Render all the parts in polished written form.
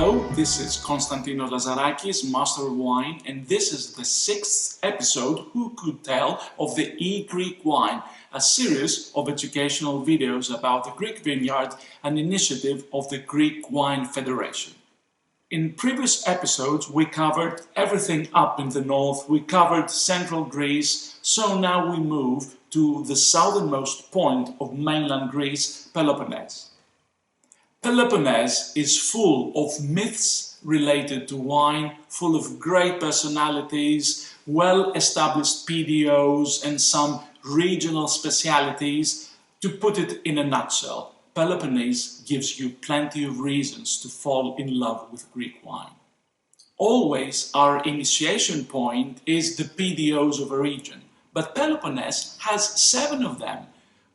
Hello, this is Konstantinos Lazarakis, Master of Wine, and this is the 6th episode, Who Could Tell, of the eGREEKwine, a series of educational videos about the Greek vineyard, an initiative of the Greek Wine Federation. In previous episodes we covered everything up in the north, we covered central Greece, so now we move to the southernmost point of mainland Greece, Peloponnese. Peloponnese is full of myths related to wine, full of great personalities, well-established PDOs and some regional specialities. To put it in a nutshell, Peloponnese gives you plenty of reasons to fall in love with Greek wine. Always our initiation point is the PDOs of a region, but Peloponnese has 7 of them.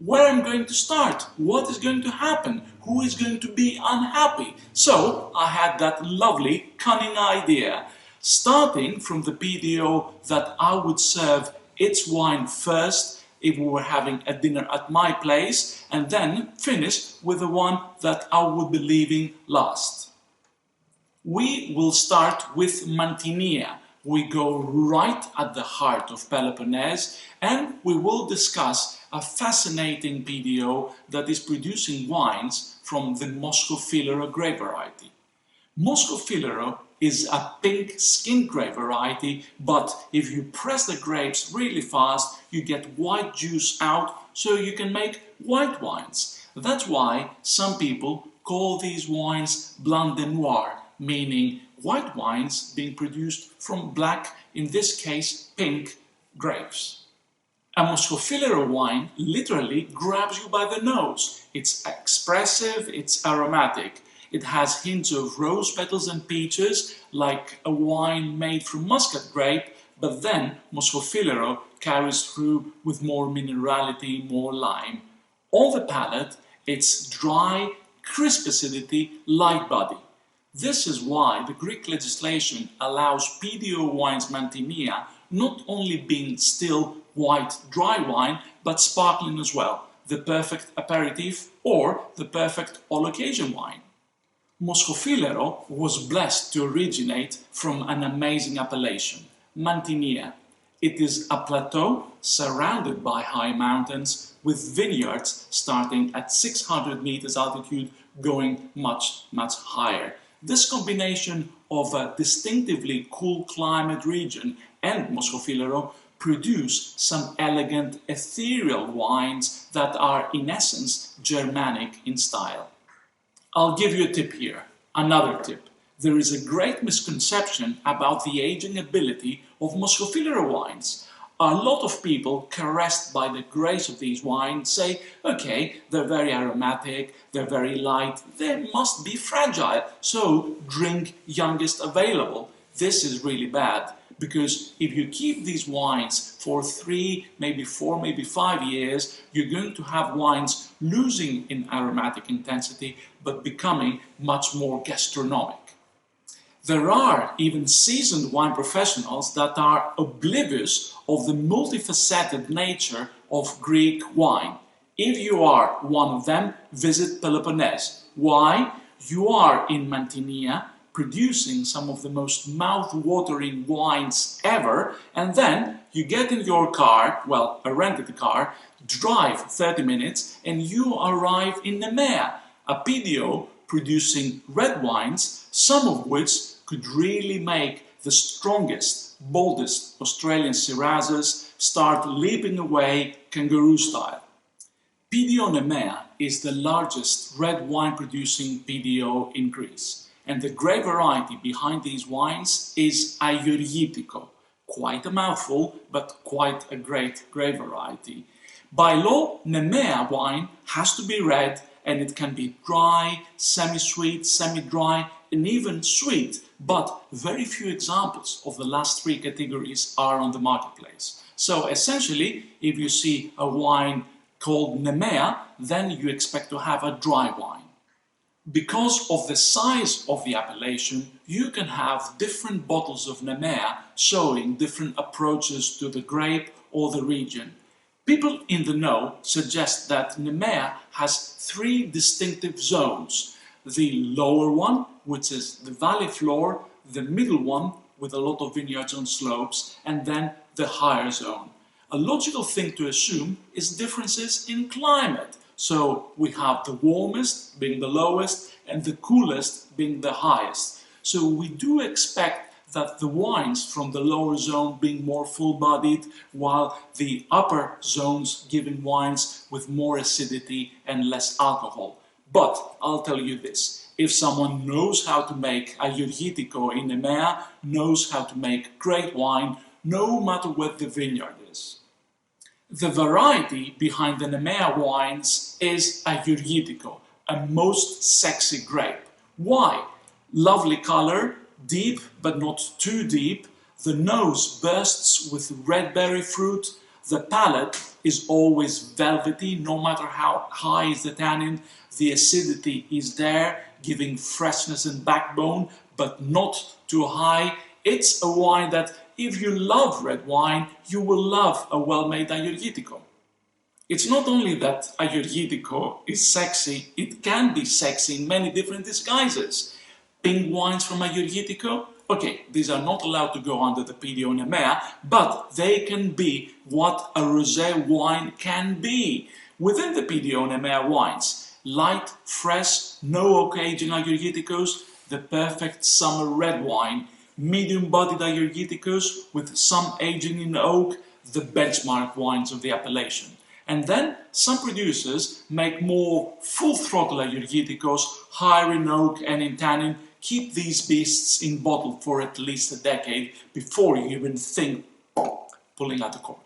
Where I'm going to start, what is going to happen, who is going to be unhappy. So I had that lovely, cunning idea, starting from the PDO that I would serve its wine first if we were having a dinner at my place, and then finish with the one that I would be leaving last. We will start with Mantinea. We go right at the heart of Peloponnese, and we will discuss a fascinating PDO that is producing wines from the Moscow-Filero grape variety. Moscow-Filero is a pink skin grape variety, but if you press the grapes really fast, you get white juice out, so you can make white wines. That's why some people call these wines blanc de noir, meaning white wines being produced from black, in this case pink, grapes. A Moscow-Filero wine literally grabs you by the nose. It's expressive, it's aromatic. It has hints of rose petals and peaches, like a wine made from muscat grape, but then Moscow-Filero carries through with more minerality, more lime. On the palate, it's dry, crisp acidity, light body. This is why the Greek legislation allows PDO wines Mantinea not only being still white dry wine, but sparkling as well, the perfect aperitif or the perfect all-occasion wine. Moscow-Filero was blessed to originate from an amazing appellation, Mantinea. It is a plateau surrounded by high mountains with vineyards starting at 600 meters altitude going much higher. This combination of a distinctively cool climate region and Moscow-Filero produce some elegant ethereal wines that are in essence Germanic in style. I'll give you a tip here, another tip. There is a great misconception about the aging ability of Moscow-Filero wines. A lot of people, caressed by the grace of these wines, say, okay, they're very aromatic, they're very light, they must be fragile, so drink youngest available. This is really bad, because if you keep these wines for 3, maybe 4, maybe 5 years, you're going to have wines losing in aromatic intensity, but becoming much more gastronomic. There are even seasoned wine professionals that are oblivious of the multifaceted nature of Greek wine. If you are one of them, visit Peloponnese. Why? You are in Mantinea producing some of the most mouth-watering wines ever, and then you get in your car, well, a rented car, drive 30 minutes, and you arrive in Nemea, a PDO producing red wines, some of which could really make the strongest, boldest Australian Shirazes start leaping away kangaroo style. PDO Nemea is the largest red wine producing PDO in Greece, and the grape variety behind these wines is Agioργητικό. Quite a mouthful, but quite a great grape variety. By law, Nemea wine has to be red, and it can be dry, semi-sweet, semi-dry, and even sweet, but very few examples of the last 3 categories are on the marketplace. So essentially, if you see a wine called Nemea, then you expect to have a dry wine. Because of the size of the appellation, you can have different bottles of Nemea showing different approaches to the grape or the region. People in the know suggest that Nemea has 3 distinctive zones. the lower one, which is the valley floor, the middle one with a lot of vineyards on slopes, and then the higher zone. A logical thing to assume is differences in climate. So we have the warmest being the lowest and the coolest being the highest. So we do expect that the wines from the lower zone being more full-bodied, while the upper zones giving wines with more acidity and less alcohol. But I'll tell you this, if someone knows how to make a eGREEKwine in Nemea, knows how to make great wine, no matter what the vineyard is. The variety behind the Nemea wines is a eGREEKwine, a most sexy grape. Why? Lovely color, deep but not too deep, the nose bursts with red berry fruit, the palate is always velvety, no matter how high is the tannin, the acidity is there, giving freshness and backbone, but not too high. It's a wine that, if you love red wine, you will love a well-made eGREEKwine. It's not only that eGREEKwine is sexy, it can be sexy in many different disguises. Pink wines from eGREEKwine, okay, these are not allowed to go under the PDO Nemea, but they can be what a rosé wine can be. Within the PDO Nemea wines, light, fresh, no oak aging eGREEKwines, the perfect summer red wine, medium-bodied eGREEKwines with some aging in oak, the benchmark wines of the appellation. And then some producers make more full-throttle eGREEKwines, higher in oak and in tannin. Keep these beasts in bottle for at least a decade before you even think pulling out the cork.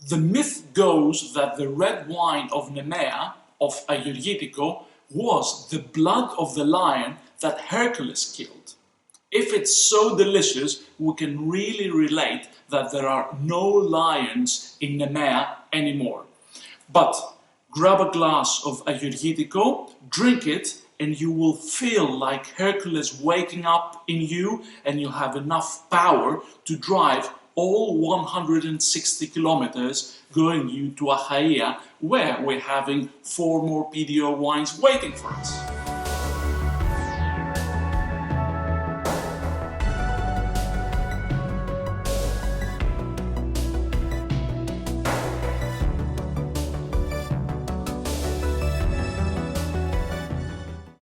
The myth goes that the red wine of Nemea, of eGREEKwine, was the blood of the lion that Hercules killed. If it's so delicious, we can really relate that there are no lions in Nemea anymore. But grab a glass of eGREEKwine, drink it, and you will feel like Hercules waking up in you, and you have enough power to drive all 160 kilometers going you to Achaia, where we're having 4 more PDO wines waiting for us.